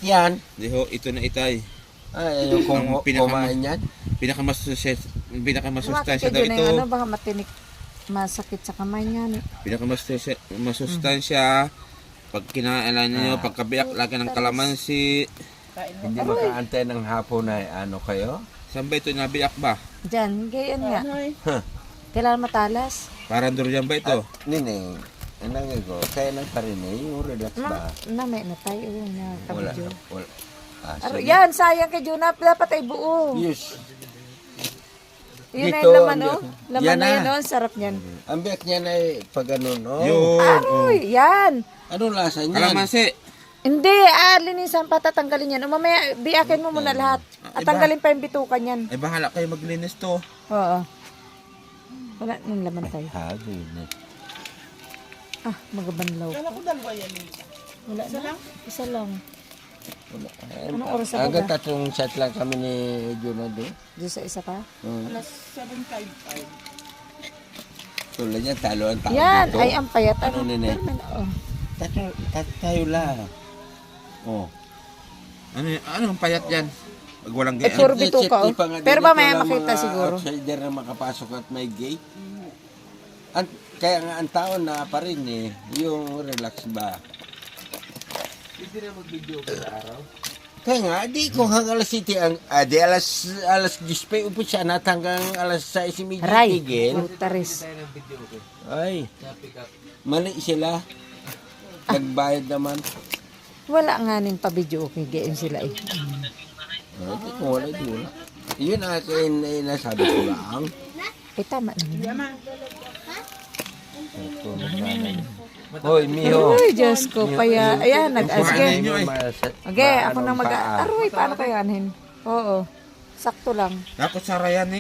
Yan. Di ho, ito na itay. Ay, kung kumain yan. Bakit Pinakamasustansya daw yun ito. yung ano, baka matinik, masakit sa kamay niya. No? Pinakamasustansya. Pag kinailan niyo, pagkabiyak, laki ng kalamansi. Hindi makaantay ng hapon na ano kayo? Saan ba ito nabiyak ba? Diyan, ganyan nga. Huh. Kailangan matalas. Parang durian ba ito? Nini, anong ko, kaya lang pa rin yung relax ba? Namay na tayo na Wala. kabidyo. Wala. Aro, yan, sayang kay Junap. Dapat ay buo. Yes. Yun na Dito, yung laman, oh. yan Laman na na. yan, oh. Ang sarap niyan. Ang biyak niya na pag ano, no? Yun. Aroy, yan. Anong lasa niyan? Kalamansi. Hindi, linisan pa, tatanggalin yan. O mamaya, biyakin mo muna lahat. At tanggalin pa yung bitukan yan. Eh bahala kayo maglinis to. Oo. Wala nang laman tayo. Hagin na. Magabanlaw. Kala ko dalawa yan. Wala Isa lang? Isa lang. Anong oras na Hanggang ba? tatlong set lang kami ni Junado. Doon sa isa pa? Alas 7:55. Tulad niya, talo ang tao Yan, dito. ay ang payat. Ano, nene? Oh. Tayo lang. Oh. Anong payat yan? Pag walang Eh, puro bituka, oh. Pero ba may makita siguro? Outsider na makapasok at may gate. Kaya nga ang tao na pa rin eh, yung relax ba. Hindi na mag-video ka sa araw? Kaya nga, di ko hanggang alas 7, di alas 10 pa upo siya nat hanggang alas 6:30 Aray, tigil. putaris. Ay, mali sila. Nagbayad naman. Wala nga nin pa-video okay, gayon sila eh. Hindi ko wala, di wala. Yun ang akin nasabi ko lang. Eh, tama naman. Hoy, miho. Uy, Diyos ko, paya. Ayan, Kumain ninyo eh. Okay, ako nang mag-aroy. Paano kayo anin? Oo, sakto lang. Dapat sarayan eh.